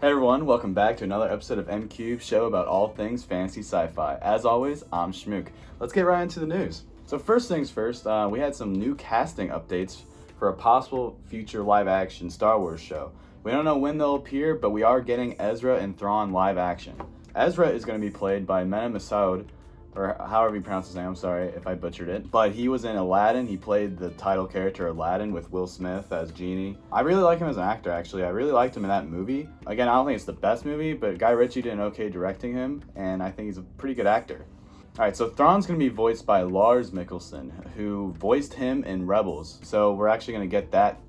Hey everyone, welcome back to another episode of Mcubed, show about all things fantasy sci-fi. As always, I'm Schmook. Let's get right into the news. So first things first, we had some new casting updates for a possible future live-action Star Wars show. We don't know when they'll appear, but we are getting Ezra and Thrawn live action. Ezra is going to be played by Mcubed, or however you pronounce his name, I'm sorry if I butchered it. But he was in Aladdin. He played the title character Aladdin with Will Smith as Genie. I really like him as an actor, actually. I really liked him in that movie. Again, I don't think it's the best movie, but Guy Ritchie did an okay directing him, and I think he's a pretty good actor. Alright, so Thrawn's going to be voiced by Lars Mikkelsen, who voiced him in Rebels. So we're actually going to get that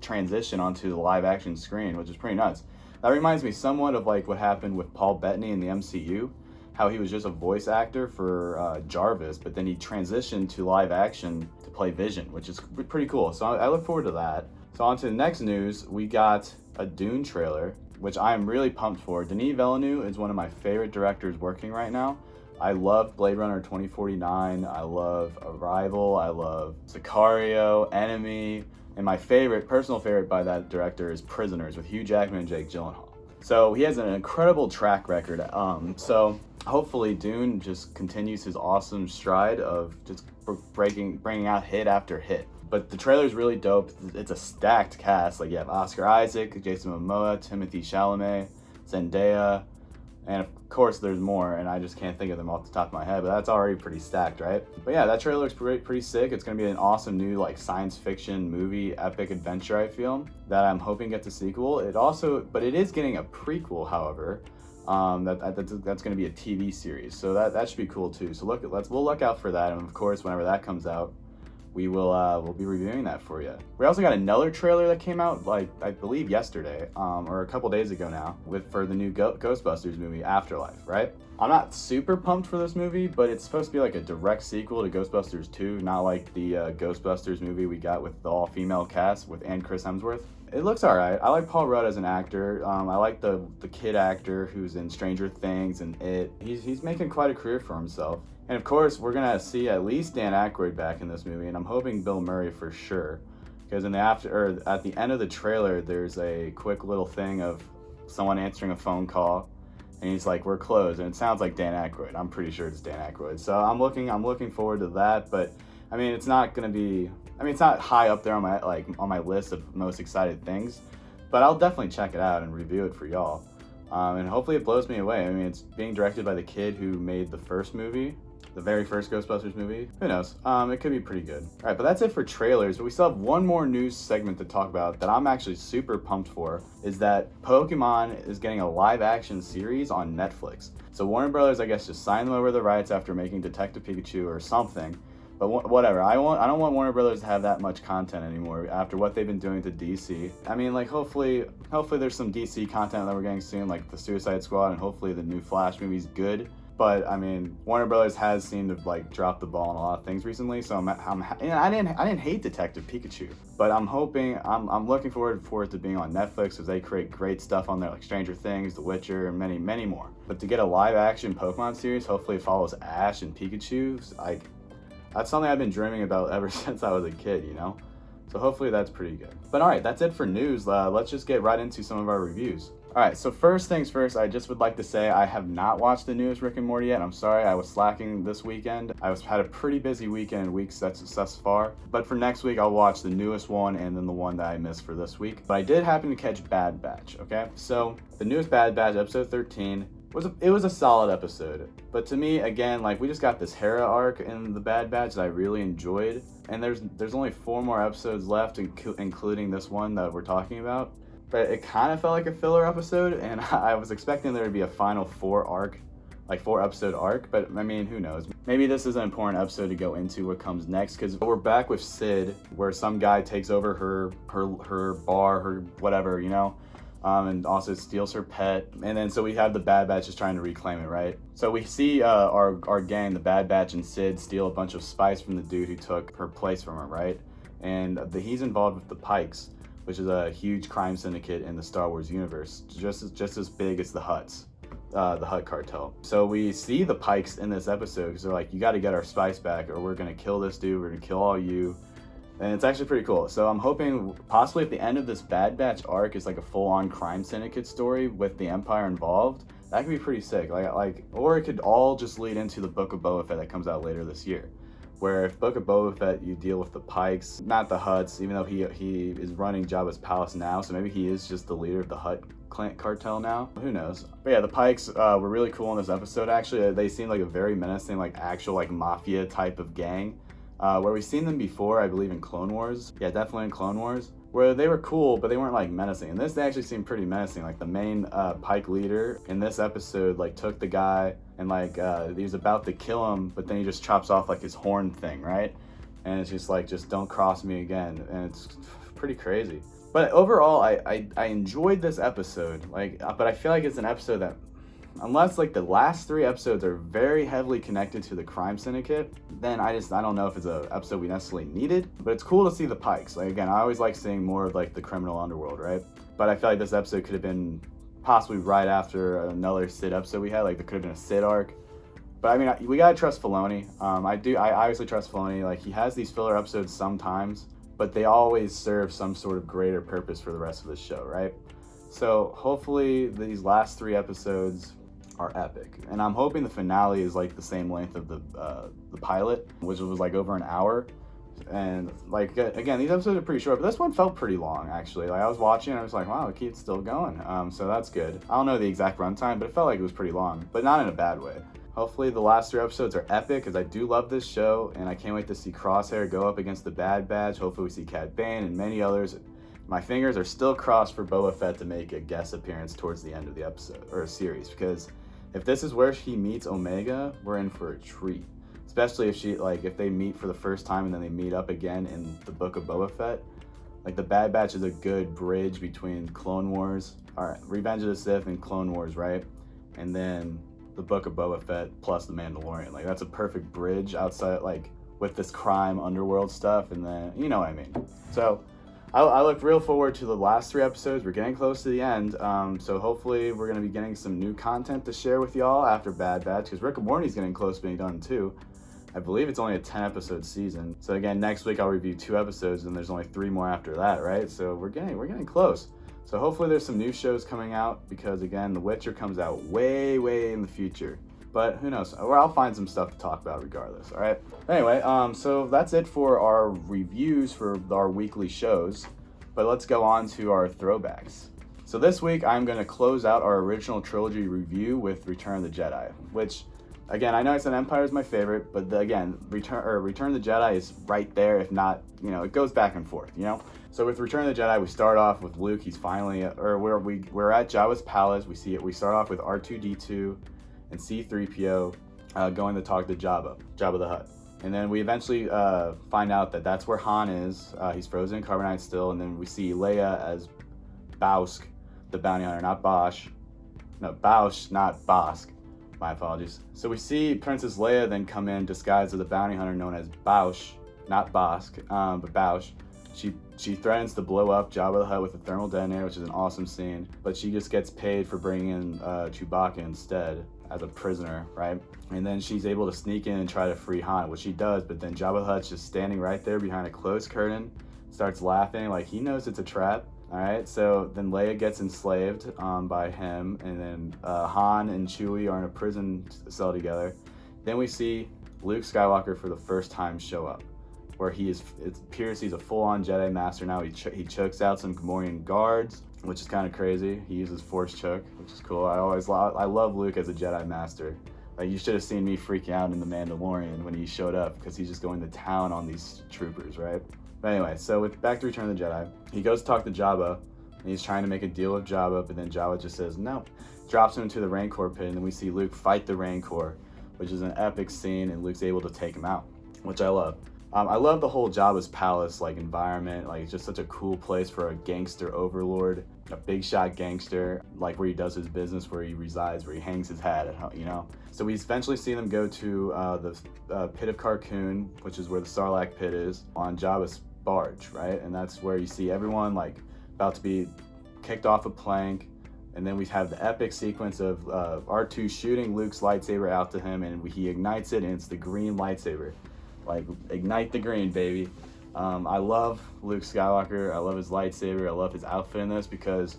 transition onto the live action screen, which is pretty nuts. That reminds me somewhat of like what happened with Paul Bettany in the MCU. How he was just a voice actor for Jarvis, but then he transitioned to live action to play Vision, which is pretty cool. So I look forward to that. So on to the next news, we got a Dune trailer, which I am really pumped for. Denis Villeneuve is one of my favorite directors working right now. I love Blade Runner 2049, I love Arrival, I love Sicario, Enemy, and my personal favorite by that director is Prisoners with Hugh Jackman and Jake Gyllenhaal. So he has an incredible track record. So hopefully Dune just continues his awesome stride of just bringing out hit after hit. But the trailer is really dope. It's a stacked cast. Like you have Oscar Isaac, Jason Momoa, Timothée Chalamet, Zendaya, and of course there's more, and I just can't think of them off the top of my head, but that's already pretty stacked, right? But yeah, that trailer looks pretty sick. It's gonna be an awesome new like science fiction movie, epic adventure, I feel, that I'm hoping gets a sequel. But it is getting a prequel, however. That's going to be a TV series, so that should be cool too. So we'll look out for that, and of course, whenever that comes out, we'll be reviewing that for you. We also got another trailer that came out, like I believe yesterday, or a couple days ago now, for the new Ghostbusters movie, Afterlife. Right? I'm not super pumped for this movie, but it's supposed to be like a direct sequel to Ghostbusters 2, not like the Ghostbusters movie we got with the all-female cast and Chris Hemsworth. It looks alright. I like Paul Rudd as an actor. I like the kid actor who's in Stranger Things and It. He's making quite a career for himself. And of course, we're gonna see at least Dan Aykroyd back in this movie, and I'm hoping Bill Murray for sure. Because at the end of the trailer, there's a quick little thing of someone answering a phone call, and he's like, "We're closed," and it sounds like Dan Aykroyd. I'm pretty sure it's Dan Aykroyd. So I'm looking forward to that. But I mean, it's not high up there on my list of most excited things, but I'll definitely check it out and review it for y'all. And hopefully it blows me away. I mean, it's being directed by the kid who made the first movie, the very first Ghostbusters movie. Who knows? It could be pretty good. All right, but that's it for trailers. But we still have one more news segment to talk about that I'm actually super pumped for, is that Pokemon is getting a live action series on Netflix. So Warner Brothers, I guess, just signed them over the rights after making Detective Pikachu or something. But whatever, I don't want Warner Brothers to have that much content anymore after what they've been doing to DC. I mean, like, hopefully there's some DC content that we're getting soon, like the Suicide Squad, and hopefully the new Flash movie's good. But I mean, Warner Brothers has seemed to like drop the ball on a lot of things recently. So I didn't hate Detective Pikachu, but I'm looking forward for it to being on Netflix, because they create great stuff on there, like Stranger Things, The Witcher, and many more. But to get a live action Pokemon series, hopefully it follows Ash and Pikachu, that's something I've been dreaming about ever since I was a kid, you know? So hopefully that's pretty good. But alright, that's it for news. Let's just get right into some of our reviews. Alright, so first things first, I just would like to say I have not watched the newest Rick and Morty yet. I'm sorry, I was slacking this weekend. Had a pretty busy weeks thus far. But for next week, I'll watch the newest one and then the one that I missed for this week. But I did happen to catch Bad Batch, okay? So the newest Bad Batch, episode 13, it was a solid episode, but to me, again, like, we just got this Hera arc in the Bad Batch that I really enjoyed, and there's only 4 more episodes left, including this one that we're talking about. But it kind of felt like a filler episode, and I was expecting there to be a final 4 episode arc. But I mean, who knows? Maybe this is an important episode to go into what comes next, because we're back with Sid, where some guy takes over her bar, her whatever, you know. And also steals her pet, and then so we have the Bad Batch just trying to reclaim it, right? So we see our gang, the Bad Batch and Sid, steal a bunch of spice from the dude who took her place from her, right? And he's involved with the Pikes, which is a huge crime syndicate in the Star Wars universe, just as big as the Hutts, the Hutt cartel. So we see the Pikes in this episode because they're like, "You got to get our spice back, or we're gonna kill this dude. We're gonna kill all you." And it's actually pretty cool. So I'm hoping possibly at the end of this Bad Batch arc is like a full-on crime syndicate story with the Empire involved. That could be pretty sick. Or it could all just lead into the Book of Boba Fett that comes out later this year. Where if Book of Boba Fett, you deal with the Pikes, not the Hutts, even though he is running Jabba's palace now, so maybe he is just the leader of the Hutt cartel now. Who knows? But yeah, the Pikes were really cool in this episode. Actually, they seemed like a very menacing, like actual like mafia type of gang. Where we've seen them before, I believe in Clone Wars. Yeah, definitely in Clone Wars, where they were cool, but they weren't like menacing. In this, they actually seemed pretty menacing. Like the main Pike leader in this episode, like took the guy and like he was about to kill him, but then he just chops off like his horn thing, right? And it's just like, just don't cross me again. And it's pretty crazy. But overall, I enjoyed this episode. But I feel like it's an episode that, unless like the last 3 episodes are very heavily connected to the crime syndicate, then I don't know if it's an episode we necessarily needed. But it's cool to see the Pikes. Like again, I always like seeing more of like the criminal underworld, right? But I feel like this episode could have been possibly right after another Sid episode we had. Like there could have been a Sid arc. But I mean, we gotta trust Filoni. I obviously trust Filoni. Like he has these filler episodes sometimes, but they always serve some sort of greater purpose for the rest of the show, right? So hopefully these last 3 episodes are epic, and I'm hoping the finale is like the same length of the pilot, which was like over an hour. And like again, these episodes are pretty short, but this one felt pretty long actually. Like I was watching and I was like, wow, it keeps still going. So that's good. I don't know the exact runtime, but it felt like it was pretty long, but not in a bad way. Hopefully the last 3 episodes are epic, because I do love this show, and I can't wait to see Crosshair go up against the Bad Batch. Hopefully we see Cad Bane and many others. My fingers are still crossed for Boba Fett to make a guest appearance towards the end of the episode or series, because if this is where he meets Omega, we're in for a treat. Especially if they meet for the first time and then they meet up again in the Book of Boba Fett. Like the Bad Batch is a good bridge between Clone Wars, Revenge of the Sith and Clone Wars, right? And then the Book of Boba Fett plus the Mandalorian. Like that's a perfect bridge outside, like with this crime underworld stuff, and then you know what I mean. So I look real forward to the last 3 episodes. We're getting close to the end, so hopefully we're going to be getting some new content to share with y'all after Bad Batch, because Rick and Morty's getting close to being done too. I believe it's only a 10-episode season. So again, next week I'll review 2 episodes, and there's only 3 more after that, right? So we're getting close. So hopefully there's some new shows coming out, because again, The Witcher comes out way in the future. But who knows? Or I'll find some stuff to talk about regardless, all right? Anyway, so that's it for our reviews for our weekly shows. But let's go on to our throwbacks. So this week, I'm going to close out our original trilogy review with Return of the Jedi, which, again, I know I said Empire is my favorite, but again, Return of the Jedi is right there, if not, it goes back and forth, So with Return of the Jedi, we start off with Luke. He's finally, we're at Jabba's palace. We start off with R2-D2 and C-3PO going to talk to Jabba the Hutt. And then we eventually find out that that's where Han is. He's frozen in carbonite still. And then we see Leia as Bousk, the bounty hunter, not Bosch. No, Bausch, not Bosk. My apologies. So we see Princess Leia then come in disguised as a bounty hunter known as Bausch, not Bosk, but Bausch. She threatens to blow up Jabba the Hutt with a thermal detonator, which is an awesome scene. But she just gets paid for bringing in Chewbacca instead as a prisoner, right? And then she's able to sneak in and try to free Han, which she does. But then Jabba the Hutt's just standing right there behind a closed curtain, starts laughing like he knows it's a trap. All right, so then Leia gets enslaved by him, and then Han and Chewie are in a prison cell together. Then we see Luke Skywalker for the first time show up, where it appears he's a full-on Jedi Master now. He chokes out some Gamorrean guards, which is kind of crazy. He uses Force choke, which is cool. I love Luke as a Jedi Master. Like, you should have seen me freaking out in The Mandalorian when he showed up, because he's just going to town on these troopers, right? But anyway, so back to Return of the Jedi. He goes to talk to Jabba, and he's trying to make a deal with Jabba, but then Jabba just says no. Drops him into the Rancor pit, and then we see Luke fight the Rancor, which is an epic scene, and Luke's able to take him out, which I love. I love the whole Jabba's palace environment. It's just such a cool place for a gangster overlord, a big shot gangster, where he does his business, where he resides, where he hangs his hat, So we eventually see them go to the pit of Carkoon, which is where the Sarlacc pit is, on Jabba's barge, right? And that's where you see everyone about to be kicked off a plank. And then we have the epic sequence of R2 shooting Luke's lightsaber out to him, and he ignites it, and it's the green lightsaber. Ignite the green, baby. I love Luke Skywalker. I love his lightsaber. I love his outfit in this because,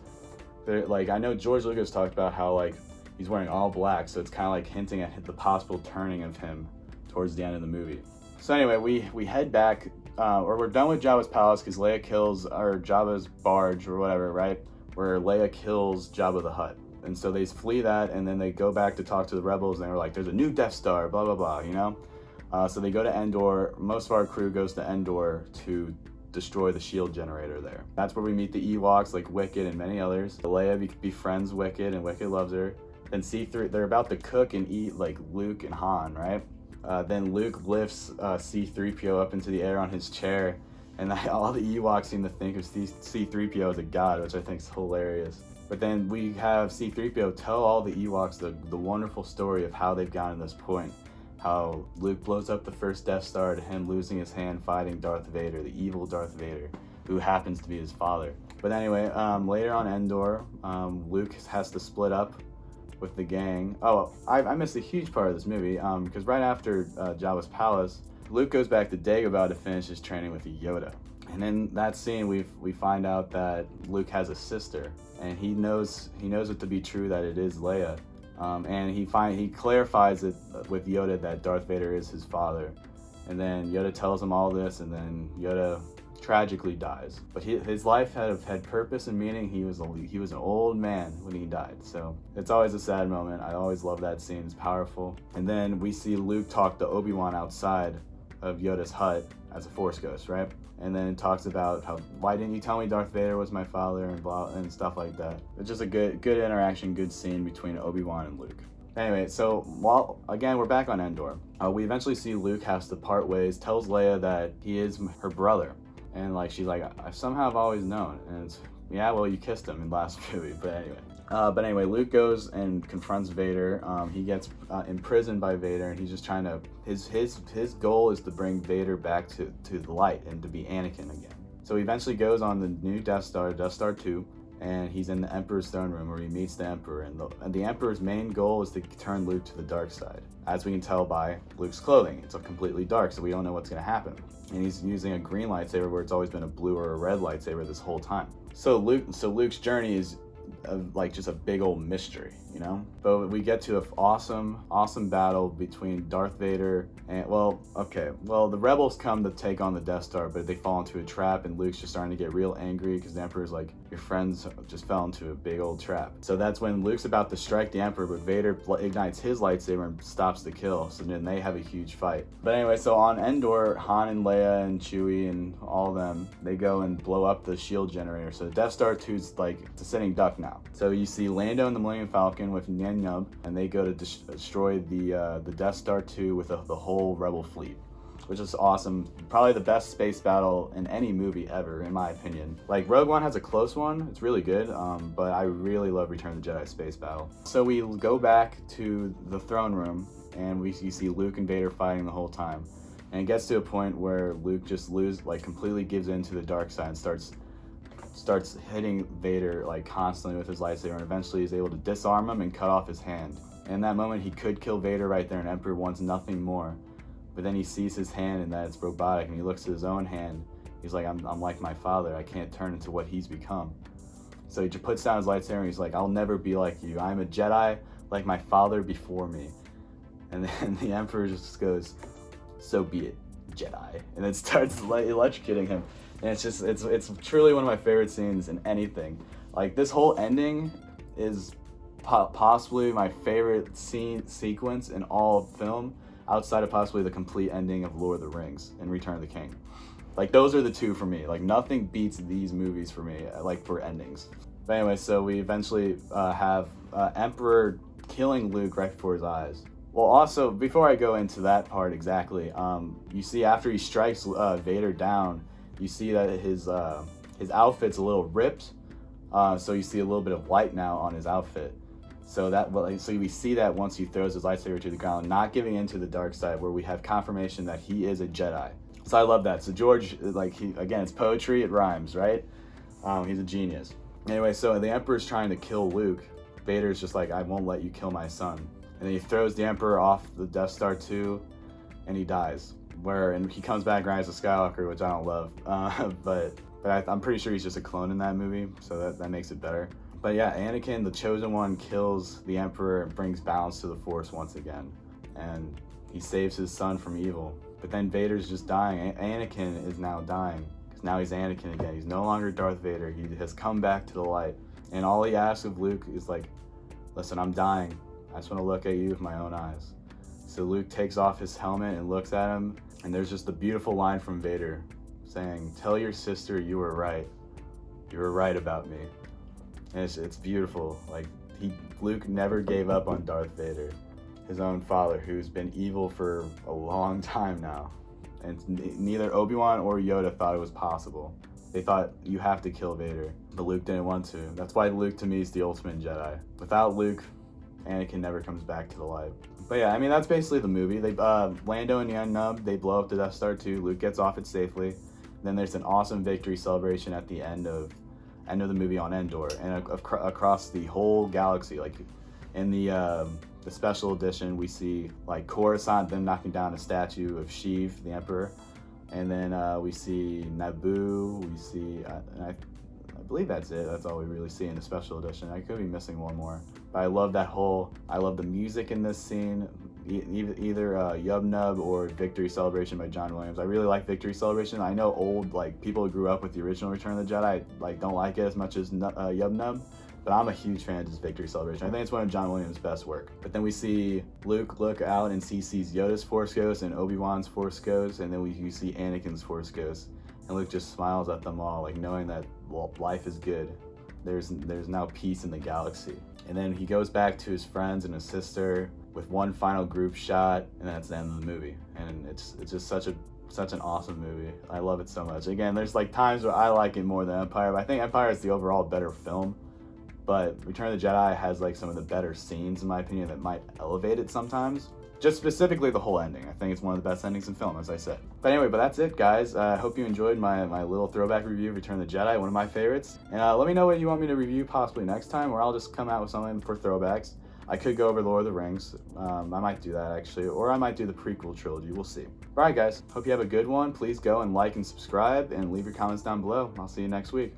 like, I know George Lucas talked about how like he's wearing all black, so it's kind of like hinting at the possible turning of him towards the end of the movie. So anyway, we head back, or we're done with Jabba's palace because Leia kills, or Jabba's barge or whatever, right? Where Leia kills Jabba the Hutt. And so they flee that, and then they go back to talk to the rebels, and they were like, there's a new Death Star, blah, blah, blah, you know? So they go to Endor. Most of our crew goes to Endor to destroy the shield generator there. That's where we meet the Ewoks, like Wicket and many others. Leia befriends Wicket, and Wicket loves her. Then C3, they're about to cook and eat like Luke and Han, right? Then Luke lifts C3PO up into the air on his chair, and all the Ewoks seem to think of C3PO as a god, which I think is hilarious. But then we have C3PO tell all the Ewoks the wonderful story of how they've gotten to this point. How Luke blows up the first Death Star to him losing his hand fighting Darth Vader, the evil Darth Vader, who happens to be his father. But anyway, later on Endor, Luke has to split up with the gang. Oh, I missed a huge part of this movie because right after Jabba's palace, Luke goes back to Dagobah to finish his training with Yoda. And in that scene, we find out that Luke has a sister, and he knows it to be true that it is Leia. And he clarifies it with Yoda that Darth Vader is his father. And then Yoda tells him all this, and then Yoda tragically dies. But his life had purpose and meaning. He was an old man when he died. So it's always a sad moment. I always love that scene. It's powerful. And then we see Luke talk to Obi-Wan outside of Yoda's hut as a Force ghost, right? And then it talks about how, why didn't you tell me Darth Vader was my father, and blah, and stuff like that. It's just a good interaction, good scene between Obi-Wan and Luke. Anyway, so again, we're back on Endor. We eventually see Luke has to part ways, tells Leia that he is her brother. And like, she's like, I somehow have always known. And it's, yeah, well, you kissed him in the last movie, but anyway. Luke goes and confronts Vader. He gets imprisoned by Vader, and he's just trying to, his goal is to bring Vader back to the light and to be Anakin again. So he eventually goes on the new Death Star 2, and he's in the Emperor's throne room where he meets the Emperor. And the Emperor's main goal is to turn Luke to the dark side. As we can tell by Luke's clothing, it's completely dark, so we don't know what's going to happen. And he's using a green lightsaber where it's always been a blue or a red lightsaber this whole time. So Luke's journey is like just a big old mystery, you know? But we get to an awesome battle between Darth Vader and, the rebels come to take on the Death Star, but they fall into a trap, and Luke's just starting to get real angry because the Emperor's like, your friends just fell into a big old trap. So that's when Luke's about to strike the Emperor, but Vader ignites his lightsaber and stops the kill. So then they have a huge fight. But anyway, so on Endor, Han and Leia and Chewie and all of them, they go and blow up the shield generator. So the Death Star 2's like, it's a sitting duck now. So you see Lando and the Millennium Falcon with Nien Nunb, and they go to destroy the Death Star 2 with the whole Rebel fleet, which is awesome. Probably the best space battle in any movie ever, in my opinion. Like, Rogue One has a close one. It's really good, but I really love Return of the Jedi space battle. So we go back to the throne room, and you see Luke and Vader fighting the whole time. And it gets to a point where Luke just completely gives in to the dark side and starts hitting Vader like constantly with his lightsaber, and eventually is able to disarm him and cut off his hand. And in that moment, he could kill Vader right there, and Emperor wants nothing more. But then he sees his hand and that it's robotic, and he looks at his own hand. He's like, I'm like my father. I can't turn into what he's become. So he just puts down his lightsaber, and he's like, I'll never be like you. I'm a Jedi like my father before me. And then the Emperor just goes, so be it, Jedi. And then starts electrocuting him. And it's truly one of my favorite scenes in anything. Like, this whole ending is possibly my favorite sequence in all of film, outside of possibly the complete ending of Lord of the Rings and Return of the King. Like, those are the two for me. Like, nothing beats these movies for me, like, for endings. But anyway, so we eventually have Emperor killing Luke right before his eyes. Well, also, before I go into that part exactly, you see after he strikes Vader down, you see that his outfit's a little ripped, so you see a little bit of light now on his outfit. So we see that once he throws his lightsaber to the ground, not giving into the dark side, where we have confirmation that he is a Jedi. So I love that. So George, again, it's poetry, it rhymes, right? He's a genius. Anyway, so the Emperor's trying to kill Luke. Vader's just like, I won't let you kill my son. And then he throws the Emperor off the Death Star 2, and he dies. and he comes back Rise of Skywalker, which I don't love, but I'm pretty sure he's just a clone in that movie, so that makes it better. But yeah, Anakin, the chosen one, kills the Emperor and brings balance to the Force once again, and he saves his son from evil. But then Vader's just dying. Anakin is now dying, because now he's Anakin again. He's no longer Darth Vader. He has come back to the light, and all he asks of Luke is like, listen, I'm dying. I just want to look at you with my own eyes. So Luke takes off his helmet and looks at him, and there's just a beautiful line from Vader saying, tell your sister you were right. You were right about me. And it's beautiful. Like, Luke never gave up on Darth Vader, his own father, who's been evil for a long time now. And neither Obi-Wan or Yoda thought it was possible. They thought you have to kill Vader, but Luke didn't want to. That's why Luke to me is the ultimate Jedi. Without Luke, Anakin never comes back to the light. But yeah, I mean, that's basically the movie. Lando and Young Nub, they blow up the Death Star too. Luke gets off it safely. Then there's an awesome victory celebration at the end of the movie on Endor, and across the whole galaxy. Like in the special edition, we see like Coruscant, them knocking down a statue of Sheev, the Emperor, and then we see Naboo. We see, I believe that's it. That's all we really see in the special edition. I could be missing one more, but I love I love the music in this scene. Either Yub Nub or Victory Celebration by John Williams. I really like Victory Celebration. I know old people who grew up with the original Return of the Jedi don't like it as much as Yub Nub, but I'm a huge fan of this Victory Celebration. I think it's one of John Williams' best work. But then we see Luke look out and sees Yoda's Force Ghost and Obi-Wan's Force Ghost, and then you see Anakin's Force Ghost, and Luke just smiles at them all, like knowing that life is good. There's now peace in the galaxy. And then he goes back to his friends and his sister with one final group shot, and that's the end of the movie. And it's just such an awesome movie. I love it so much. Again, there's times where I like it more than Empire, but I think Empire is the overall better film. But Return of the Jedi has some of the better scenes, in my opinion, that might elevate it sometimes. Just specifically the whole ending. I think it's one of the best endings in film, as I said. But anyway, that's it, guys. I hope you enjoyed my little throwback review of Return of the Jedi, one of my favorites. And let me know what you want me to review possibly next time, or I'll just come out with something for throwbacks. I could go over Lord of the Rings. I might do that, actually. Or I might do the prequel trilogy. We'll see. All right, guys. Hope you have a good one. Please go and like and subscribe, and leave your comments down below. I'll see you next week.